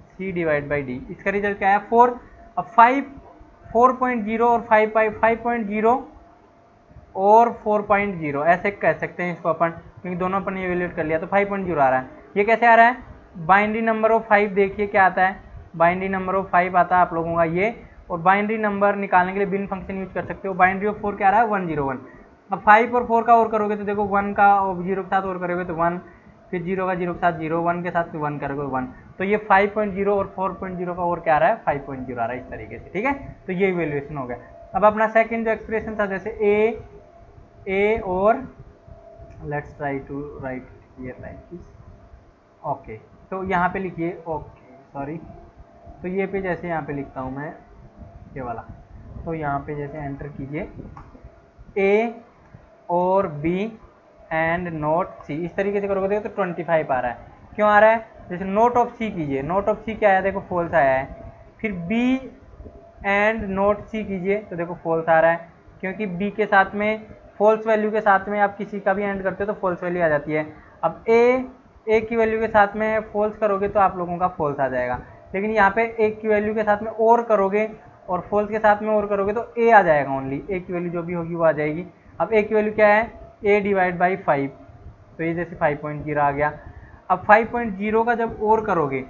C divide by d, इसका रिजल्ट क्या है 4। अब 4.0 और 5.0 और 4.0 ऐसे कह सकते हैं इसको अपन, क्योंकि दोनों अपन इवेल्युएट कर लिया। तो 5.0 आ रहा है, ये कैसे आ रहा है, बाइनरी नंबर ऑफ 5 देखिए क्या आता है, बाइनरी नंबर ऑफ 5 आता है आप लोगों का ये। और बाइनरी नंबर निकालने के लिए बिन फंक्शन यूज कर सकते हो। बाइनरी ऑफ 4 क्या आ रहा है 101। अब 5 और 4 का और करोगे तो देखो 1 का और 0 के साथ और करोगे तो 1, फिर 0 का 0 के साथ 0, 1 के साथ फिर 1 करोगे 1। तो ये 5.0 और 4.0 का और क्या आ रहा है 5.0 आ रहा है, इस तरीके से, ठीक है। तो ये इवेल्युएशन हो गया। अब अपना सेकंड जो एक्सप्रेशन था, जैसे ए और let's try to write here like this, okay. तो यहाँ पे लिखिए, ओके सॉरी, तो ये पे जैसे यहाँ पे लिखता हूँ मैं ये वाला, तो यहाँ पे जैसे एंटर कीजिए ए और बी एंड नोट सी, इस तरीके से करोगे तो 25 आ रहा है। क्यों आ रहा है, जैसे नोट ऑफ सी कीजिए, नोट ऑफ सी क्या आया, देखो फॉल्स आया है। फिर बी एंड नोट सी कीजिए तो देखो फॉल्स आ रहा है, क्योंकि बी के साथ में फॉल्स वैल्यू के साथ में आप किसी का भी एंड करते हो तो फॉल्स वैल्यू आ जाती है। अब ए की वैल्यू के साथ में फॉल्स करोगे तो आप लोगों का फॉल्स आ जाएगा, लेकिन यहाँ पे ए की वैल्यू के साथ में और करोगे और फॉल्स के साथ में और करोगे तो ए आ जाएगा, ओनली ए की वैल्यू जो भी होगी वो आ जाएगी। अब ए की वैल्यू क्या है, ए डिवाइड बाई 5, तो ये जैसे 5.0 आ गया। अब 5.0 का जब और करोगे,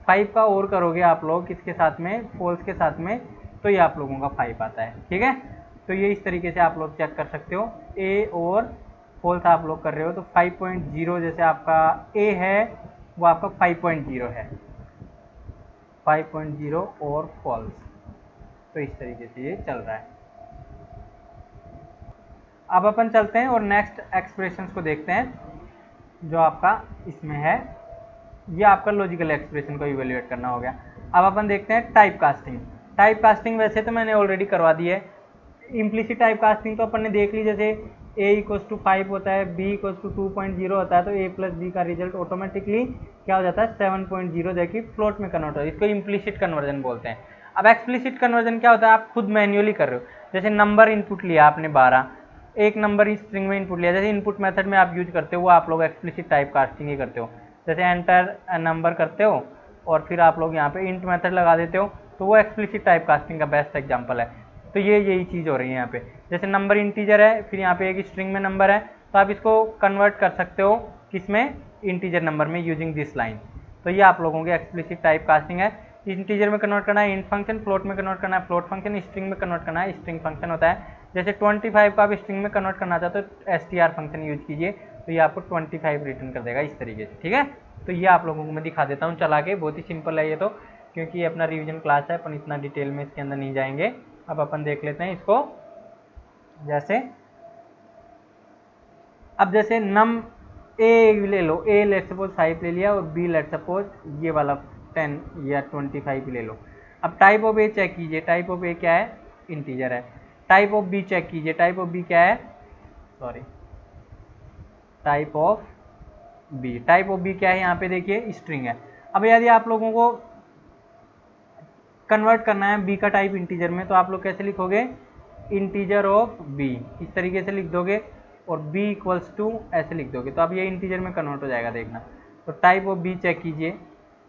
5 का और करोगे आप लोग किसके साथ में, फॉल्स के साथ में, तो ये आप लोगों का 5 आता है, ठीक है। तो ये इस तरीके से आप लोग चेक कर सकते हो, ए और फॉल्स आप लोग कर रहे हो तो 5.0 जैसे आपका ए है वो आपका 5.0 है, 5.0 और फॉल्स, तो इस तरीके से ये चल रहा है। अब अपन चलते हैं और नेक्स्ट एक्सप्रेशंस को देखते हैं जो आपका इसमें है। ये आपका लॉजिकल एक्सप्रेशन को इवेल्युएट करना हो गया। अब अपन देखते हैं टाइप कास्टिंग। टाइप कास्टिंग वैसे तो मैंने ऑलरेडी करवा दी है। इम्प्लिसिट टाइप कास्टिंग तो अपन ने देख ली, जैसे a इक्वल्स टू 5 होता है, b इक्वल्स टू 2.0 होता है, तो a प्लस b का रिजल्ट ऑटोमेटिकली क्या हो जाता है 7.0, जबकि फ्लोट में कन्वर्ट होता है। इसको इम्प्लिसिट कन्वर्जन बोलते हैं। अब एक्सप्लिसिट कन्वर्जन क्या होता है, आप खुद मैन्युअली कर रहे हो। जैसे नंबर इनपुट लिया आपने 12, एक नंबर इस स्ट्रिंग में इनपुट लिया, जैसे इनपुट मेथड में आप यूज करते हो वो आप लोग एक्सप्लिसिट टाइप कास्टिंग ही करते हो। जैसे एंटर नंबर करते हो और फिर आप लोग यहाँ पे इंट मेथड लगा देते हो, तो वो एक्सप्लिसिट टाइप कास्टिंग का बेस्ट एग्जांपल है। तो ये यही चीज़ हो रही है यहाँ पे। जैसे नंबर इंटीजर है, फिर यहाँ पे एक स्ट्रिंग में नंबर है, तो आप इसको कन्वर्ट कर सकते हो किसमें, इंटीजर नंबर में, यूजिंग दिस लाइन। तो ये आप लोगों की एक्सप्लिसिट टाइप कास्टिंग है। इंटीजर में कन्वर्ट करना है इंट फंक्शन, फ्लोट में कन्वर्ट करना है फ्लोट फंक्शन, स्ट्रिंग में कन्वर्ट करना है स्ट्रिंग फंक्शन होता है। जैसे 25 को आप स्ट्रिंग में कन्वर्ट करना चाहते हो तो str फंक्शन यूज कीजिए, तो ये आपको 25 रिटर्न कर देगा इस तरीके से, ठीक है। तो ये आप लोगों को मैं दिखा देता हूँ चला के, बहुत ही सिंपल है ये तो, क्योंकि ये अपना रिवीजन क्लास है, अपन इतना डिटेल में इसके अंदर नहीं जाएंगे। अब अपन देख लेते हैं इसको। जैसे अब जैसे नम ए ले लो, ए लेट सपोज 5 ले लिया और बी लेट सपोज ये वाला 10 या 25 ले लो। अब टाइप ऑफ ए चेक कीजिए, टाइप ऑफ ए क्या है, इंटीजर है। टाइप ऑफ बी चेक कीजिए, टाइप ऑफ बी क्या है, sorry type of b. Type of b क्या है, यहाँ पे देखिए स्ट्रिंग है। अब यदि आप लोगों को कन्वर्ट करना है बी का टाइप इंटीजर में, तो आप लोग कैसे लिखोगे, इंटीजर ऑफ बी, इस तरीके से लिख दोगे, और b इक्वल्स टू ऐसे लिख दोगे, तो अब ये इंटीजर में कन्वर्ट हो जाएगा, देखना। तो टाइप ऑफ बी चेक कीजिए,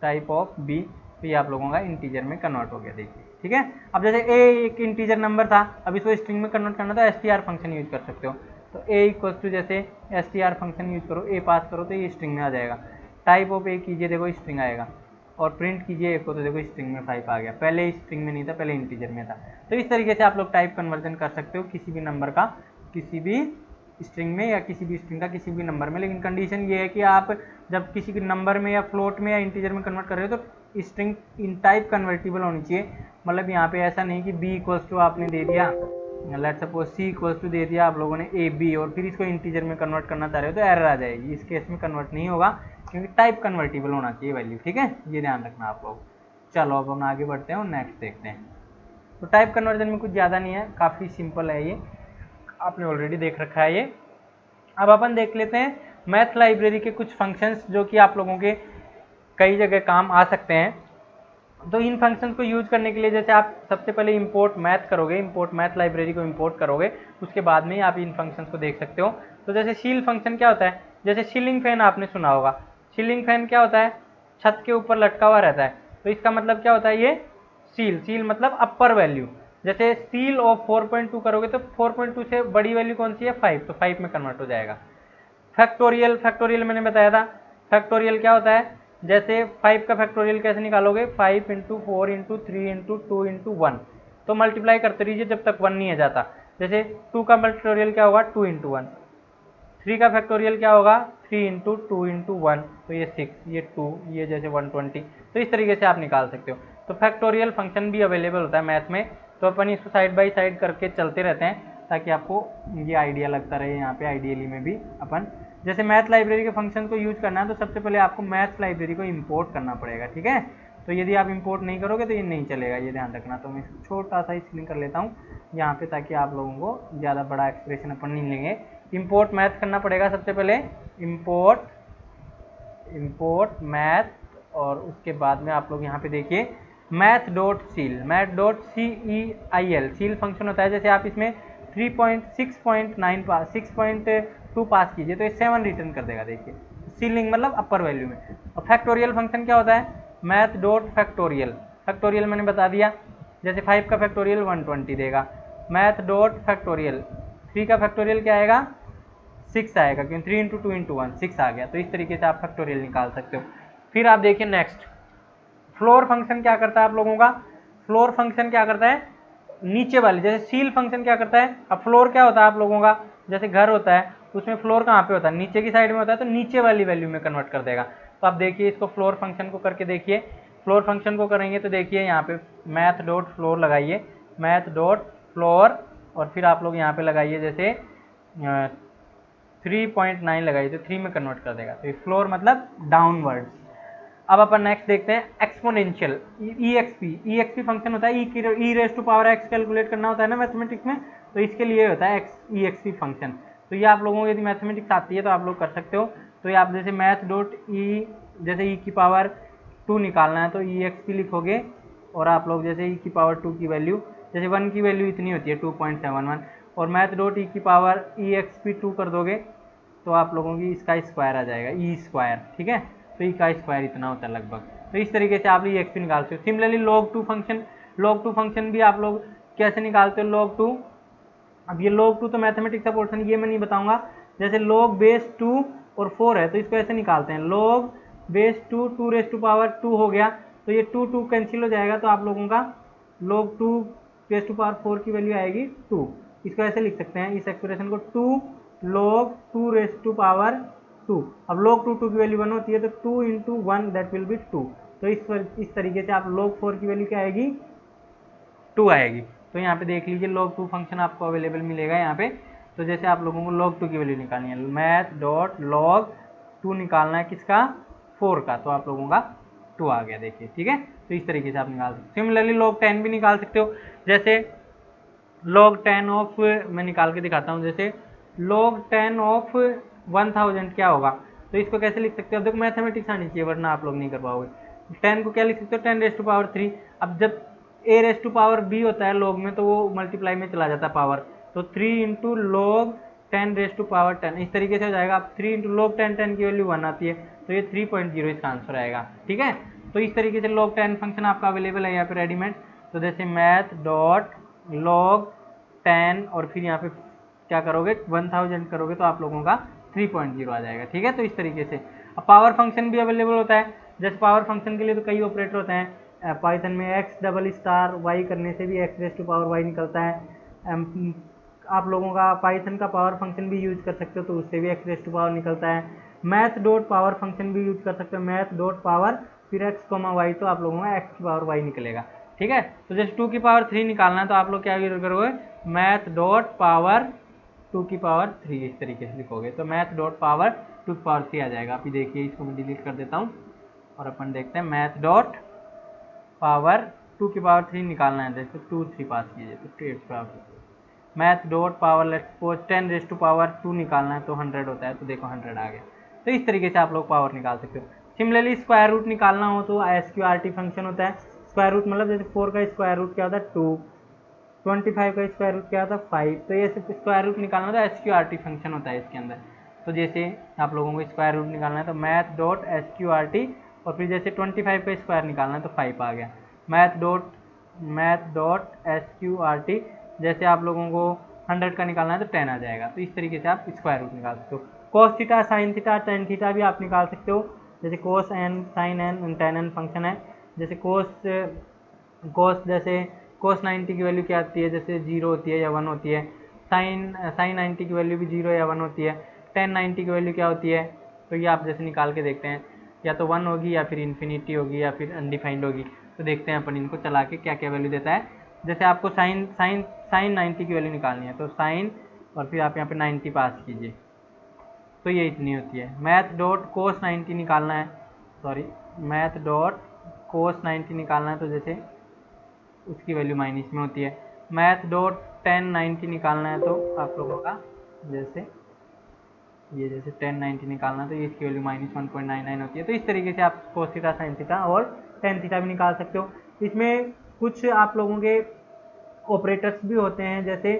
टाइप ऑफ बी, तो ये आप लोगों का इंटीजर में कन्वर्ट हो गया, देखिए, ठीक है। अब जैसे a एक इंटीजर नंबर था, अब इसको स्ट्रिंग में कन्वर्ट करना, तो str फंक्शन यूज कर सकते हो। तो a इक्वल्स टू जैसे str फंक्शन यूज करो, a पास करो, तो ये स्ट्रिंग में आ जाएगा। टाइप ऑफ a कीजिए, देखो स्ट्रिंग आएगा, और प्रिंट कीजिए एक को, तो देखो स्ट्रिंग में 5 आ गया, पहले स्ट्रिंग में नहीं था, पहले इंटीजर में था। तो इस तरीके से आप लोग टाइप कन्वर्जन कर सकते हो किसी भी नंबर का किसी भी स्ट्रिंग में, या किसी भी स्ट्रिंग का किसी भी नंबर में। लेकिन कंडीशन ये है कि आप जब किसी भी नंबर में या फ्लोट में या इंटीजर में कन्वर्ट कर रहे हो, तो स्ट्रिंग इन टाइप कन्वर्टिबल होनी चाहिए। मतलब यहाँ पे ऐसा नहीं कि b इक्वल्स टू आपने दे दिया, let's suppose c equals to दे दिया आप लोगों ने a b, और फिर इसको इंटीजर में कन्वर्ट करना चाह रहे हो तो एरर आ जाएगी। इस केस में कन्वर्ट नहीं होगा, क्योंकि टाइप कन्वर्टिबल होना चाहिए वैल्यू, ठीक है, ये ध्यान रखना आप लोग। चलो अब हम आगे बढ़ते हैं और नेक्स्ट देखते हैं। तो टाइप कन्वर्जन में कुछ ज़्यादा नहीं है, काफ़ी सिंपल है, ये आपने ऑलरेडी देख रखा है ये। अब अपन देख लेते हैं मैथ लाइब्रेरी के कुछ फंक्शंस जो कि आप लोगों के कई जगह काम आ सकते हैं। तो इन फंक्शंस को यूज करने के लिए जैसे आप सबसे पहले इंपोर्ट मैथ करोगे, इंपोर्ट मैथ लाइब्रेरी को इंपोर्ट करोगे, उसके बाद में ही आप इन फंक्शंस को देख सकते हो। तो जैसे शील फंक्शन क्या होता है, जैसे सीलिंग फैन आपने सुना होगा, सीलिंग फैन क्या होता है, छत के ऊपर लटका हुआ रहता है, तो इसका मतलब क्या होता है, ये सील, सील मतलब अपर वैल्यू। जैसे सील ऑफ 4.2 करोगे तो 4.2 से बड़ी वैल्यू कौन सी है, 5, तो 5 में कन्वर्ट हो जाएगा। फैक्टोरियल, फैक्टोरियल मैंने बताया था, फैक्टोरियल क्या होता है, जैसे 5 का फैक्टोरियल कैसे निकालोगे, 5 इंटू 4 इंटू 3 इंटू 2 इंटू 1, तो मल्टीप्लाई करते रहिए जब तक 1 नहीं आ जाता। जैसे 2 का फैक्टोरियल क्या होगा, 2 इंटू 1, 3 का फैक्टोरियल क्या होगा, 3 इंटू 2 इंटू 1, तो ये 6, ये 2, ये जैसे 120, तो इस तरीके से आप निकाल सकते हो। तो फैक्टोरियल फंक्शन भी अवेलेबल होता है मैथ में, तो अपन इसको साइड बाई साइड करके चलते रहते हैं ताकि आपको ये आइडिया लगता रहे। यहाँ पे आइडियली में भी अपन जैसे मैथ लाइब्रेरी के फंक्शन को यूज करना है, तो सबसे पहले आपको मैथ लाइब्रेरी को इंपोर्ट करना पड़ेगा, ठीक है। तो यदि आप इंपोर्ट नहीं करोगे तो ये नहीं चलेगा, ये ध्यान रखना। तो मैं छोटा सा स्क्रीन कर लेता हूँ यहाँ पे, ताकि आप लोगों को ज़्यादा बड़ा एक्सप्रेशन अपन नहीं लेंगे। इंपोर्ट मैथ करना पड़ेगा सबसे पहले, इंपोर्ट मैथ, और उसके बाद में आप लोग यहाँ पे देखिए math dot seal, math dot CEIL, seal function होता है। जैसे आप इसमें 3.6.9 पास 6.2 पास कीजिए तो ये 7 रिटर्न कर देगा, देखिए सीलिंग मतलब अपर वैल्यू में। और फैक्टोरियल फंक्शन क्या होता है, मैथ डॉट फैक्टोरियल, फैक्टोरियल मैंने बता दिया, जैसे 5 का फैक्टोरियल 120 देगा। मैथ डॉट फैक्टोरियल, 3 का फैक्टोरियल क्या आएगा, 6 आएगा, क्योंकि 3 इंटू 2 इंटू 1 6 आ गया। तो इस तरीके से आप फैक्टोरियल निकाल सकते हो। फिर आप देखिए नेक्स्ट, फ्लोर फंक्शन क्या करता है आप लोगों का, फ्लोर फंक्शन क्या करता है, नीचे वाली, जैसे सील फंक्शन क्या करता है, अब फ्लोर क्या होता है आप लोगों का, जैसे घर होता है उसमें फ्लोर कहाँ पे होता है, नीचे की साइड में होता है, तो नीचे वाली वैल्यू में कन्वर्ट कर देगा। तो आप देखिए इसको फ्लोर फंक्शन को करके देखिए, फ्लोर फंक्शन को करेंगे तो देखिए यहाँ पे मैथ डॉट फ्लोर लगाइए, मैथ डॉट फ्लोर, और फिर आप लोग यहाँ पे लगाइए जैसे 3.9 लगाइए, तो 3 में कन्वर्ट कर देगा। तो फ्लोर मतलब डाउनवर्ड्स। अब अपन नेक्स्ट देखते हैं एक्सपोनेंशियल, EXP फंक्शन होता है, e raise to power x calculate करना होता है ना मैथमेटिक्स में, तो इसके लिए होता है EXP फंक्शन। तो ये आप लोगों को यदि मैथमेटिक्स आती है तो आप लोग कर सकते हो। तो ये आप जैसे मैथ डॉट जैसे ई की पावर 2 निकालना है तो EXP लिखोगे, और आप लोग जैसे ई की पावर 2 की वैल्यू, जैसे 1 की वैल्यू इतनी होती है 2.71, और मैथ डॉट ई की पावर EXP 2 कर दोगे तो आप लोगों की इसका स्क्वायर आ जाएगा, ई स्क्वायर, ठीक है। तो ई का स्क्वायर इतना होता है लगभग। तो इस तरीके से आप EXP निकाल सकते हो। Similarly log2 function, log2 function भी आप लोग कैसे निकालते हो log2। अब ये log2 तो मैथमेटिक्स का पोर्शन, ये मैं नहीं बताऊंगा। जैसे log बेस 2 और 4 है तो इसको ऐसे निकालते हैं, log base 2 2 raise to power 2 हो गया, तो ये 2 2 कैंसिल हो जाएगा, तो आप लोगों का log 2 रेज टू पावर 4 की वैल्यू आएगी 2। इसको ऐसे लिख सकते हैं इस एक्सप्रेशन को, 2 log 2 रेज टू पावर 2। अब log 2 की वैल्यू 1 होती है तो 2 इंटू 1 दैट विल बी 2। तो इस तरीके से आप log 4 की वैल्यू क्या आएगी, 2 आएगी। तो यहाँ पे देख लीजिए log 2 फंक्शन आपको अवेलेबल मिलेगा यहाँ पे। तो जैसे आप लोगों को log 2 की वैल्यू निकालनी है, मैथ डॉट log 2 निकालना है किसका, 4 का, तो आप लोगों का 2 आ गया, देखिए, ठीक है। तो इस तरीके से आप निकाल सकते हो। सिमिलरली log 10 भी निकाल सकते हो, जैसे log 10 ऑफ, मैं निकाल के दिखाता हूँ, जैसे log 10 ऑफ 1000 क्या होगा, तो इसको कैसे लिख सकते हो। अब देखो मैथमेटिक्स आनी चाहिए वरना आप लोग नहीं कर पाओगे। 10 को क्या लिख सकते हो, 10⁻3। अब जब a⁻b होता है लॉग में तो वो मल्टीप्लाई में चला जाता है पावर, तो 3 इंटू लॉग 10⁻10 इस तरीके से हो जाएगा। अब 3 इंटू लॉग 10 की वैल्यू 1 आती है, तो ये 3.0 इसका आंसर आएगा। ठीक है, तो इस तरीके से log 10 फंक्शन आपका अवेलेबल है यहाँ पे रेडीमेड। तो जैसे मैथ डॉट log 10 और फिर यहाँ पे क्या करोगे 1000 करोगे तो आप लोगों का 3.0 आ जाएगा। ठीक है, तो इस तरीके से। अब पावर फंक्शन भी अवेलेबल होता है। जैसे पावर फंक्शन के लिए तो कई ऑपरेटर होते हैं पाइथन में। x∬y करने से भी x⁻y निकलता है। आप लोगों का पाइथन का पावर फंक्शन भी यूज कर सकते हो तो उससे भी x⁻ निकलता है। मैथ डॉट पावर फंक्शन भी यूज कर सकते हो, मैथ डॉट पावर फिर x,y तो आप लोगों का x⁻y निकलेगा। ठीक है, तो जैसे 2⁻3 निकालना है तो आप लोग क्या यूज करोगे, मैथ डॉट पावर 2⁻3 इस तरीके से लिखोगे तो मैथ डॉट पावर 2⁻3 आ जाएगा। अभी देखिए इसको मैं डिलीट कर देता हूँ और अपन देखते हैं मैथ डॉट पावर 2⁻3 निकालना है। जैसे 2 3 पास कीजिए तो 8 math dot power let's suppose 10⁻2 निकालना है तो 100 होता है, तो देखो 100 आ गया। तो इस तरीके से आप लोग पावर निकाल सकते हो। सिमिलरली स्क्वायर रूट निकालना हो तो SQRT फंक्शन होता है। स्क्वायर रूट मतलब जैसे 4 का स्क्वायर रूट क्या होता है 2, 25 का स्क्वायर रूट क्या होता है 5, तो ये स्क्वायर रूट निकालना तो SQRT फंक्शन होता है इसके अंदर। तो जैसे आप लोगों को स्क्वायर रूट निकालना है तो मैथ डॉट SQRT और फिर जैसे 25 का स्क्वायर निकालना है तो 5 आ गया। मैथ डॉट SQRT जैसे आप लोगों को 100 का निकालना है तो 10 आ जाएगा। तो इस तरीके से आप स्क्वायर रूट निकाल सकते हो। Cos theta, sine theta, tan theta भी आप निकाल सकते हो। जैसे cos n, sine n, tan n function है। जैसे कोस 90 की वैल्यू क्या आती है, जैसे 0 होती है या 1 होती है। साइन 90 की वैल्यू भी 0 या 1 होती है। टेन 90 की वैल्यू क्या होती है, तो ये आप जैसे निकाल के देखते हैं, या तो 1 होगी या फिर इन्फिनिटी होगी या फिर अनडिफाइंड होगी। तो देखते हैं अपन इनको चला के क्या क्या वैल्यू देता है। जैसे आपको साइन 90 की वैल्यू निकालनी है तो साइन और फिर आप यहाँ पे 90 पास कीजिए तो ये इतनी होती है। मैथ डॉट कोस 90 निकालना है, मैथ डॉट कोस 90 निकालना है तो जैसे उसकी वैल्यू माइनस में होती है। मैथ डॉट टेन 90 निकालना है तो आप लोगों का जैसे 1090 निकालना है तो ये इसकी वैल्यू -1.99 होती है। तो इस तरीके से आप कोस थीटा, साइन थीटा और टेन थीटा भी निकाल सकते हो। इसमें कुछ आप लोगों के ऑपरेटर्स भी होते हैं, जैसे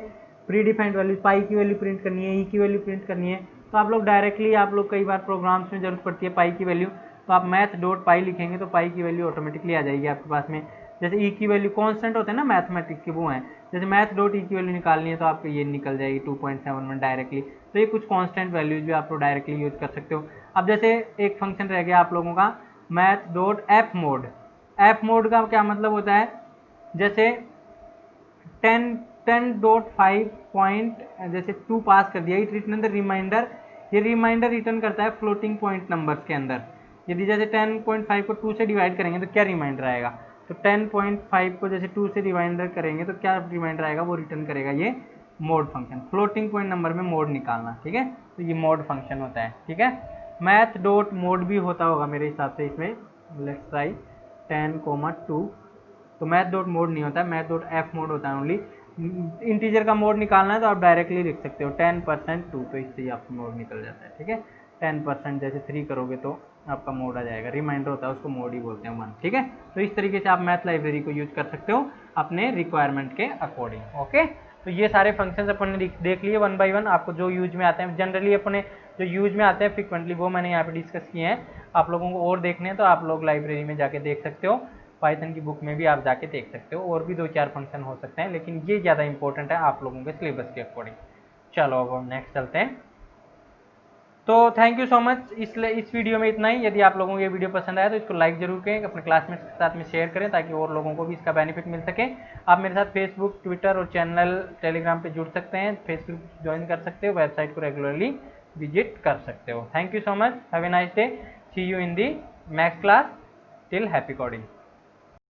प्री डिफाइंड वैल्यू, पाई की वैल्यू प्रिंट करनी है, ई की वैल्यू प्रिंट करनी है, तो आप लोग डायरेक्टली कई बार प्रोग्राम्स में जरूरत पड़ती है पाई की वैल्यू, तो आप मैथ डॉट पाई लिखेंगे तो पाई की वैल्यू ऑटोमेटिकली आ जाएगी आपके पास में। जैसे ई की वैल्यू कांस्टेंट होते हैं ना मैथमेटिक्स के, वो हैं। जैसे मैथ डॉट ई की वैल्यू निकालनी है तो आपको ये निकल जाएगी 2.71 डायरेक्टली। तो ये कुछ कांस्टेंट वैल्यूज भी आप लोग डायरेक्टली यूज कर सकते हो। अब जैसे एक फंक्शन रह गया आप लोगों का math dot F mode. F mode का क्या मतलब होता है, जैसे 10.5 पॉइंट जैसे 2 पास कर दिया, इट रिटर्न द रिमाइंडर। ये रिमाइंडर रिटर्न करता है फ्लोटिंग पॉइंट नंबर्स के अंदर। यदि जैसे 10.5 को 2 से डिवाइड करेंगे तो क्या रिमाइंडर आएगा, तो 10.5 को जैसे 2 से डिवाइडर करेंगे तो क्या रिमाइंडर आएगा, वो रिटर्न करेगा ये mode function. Floating point number में मोड निकालना, ठीक है, तो ये मोड फंक्शन होता है। ठीक है, मैथ डॉट मोड भी होता होगा मेरे हिसाब से इसमें, लेट्स ट्राई 10,2, तो मैथ डॉट मोड नहीं होता है, मैथ डॉट एफ मोड होता है ओनली। इंटीजर का मोड निकालना है तो आप डायरेक्टली लिख सकते हो 10% 2, तो इससे ही आपका मोड निकल जाता है। ठीक है, 10% जैसे 3 करोगे तो आपका मोड आ जाएगा, रिमाइंडर होता है उसको मोड ही बोलते हैं 1। ठीक है, तो इस तरीके से आप मैथ लाइब्रेरी को यूज कर सकते हो अपने रिक्वायरमेंट के अकॉर्डिंग। ओके, तो ये सारे फंक्शंस अपन ने देख लिए 1 बाय 1। आपको जो यूज में आते हैं जनरली अपने जो यूज में आते हैं फ्रिक्वेंटली, वो मैंने यहाँ पे डिस्कस किए हैं। आप लोगों को और देखने हैं तो आप लोग लाइब्रेरी में जाके देख सकते हो, पाइथन की बुक में भी आप जाके देख सकते हो। और भी 2-4 फंक्शन हो सकते हैं, लेकिन ये ज़्यादा इंपॉर्टेंट है आप लोगों के सिलेबस के अकॉर्डिंग। चलो अब हम नेक्स्ट चलते हैं। तो थैंक यू सो मच, इस वीडियो में इतना ही। यदि आप लोगों को ये वीडियो पसंद आया तो इसको लाइक जरूर करें, अपने क्लासमेट्स के साथ में शेयर करें ताकि और लोगों को भी इसका बेनिफिट मिल सके। आप मेरे साथ फेसबुक, ट्विटर और चैनल टेलीग्राम पे जुड़ सकते हैं, फेसबुक ज्वाइन कर सकते हो, वेबसाइट को रेगुलरली विजिट कर सकते हो। Thank you so much, have a nice day, see you in the next class, till happy coding.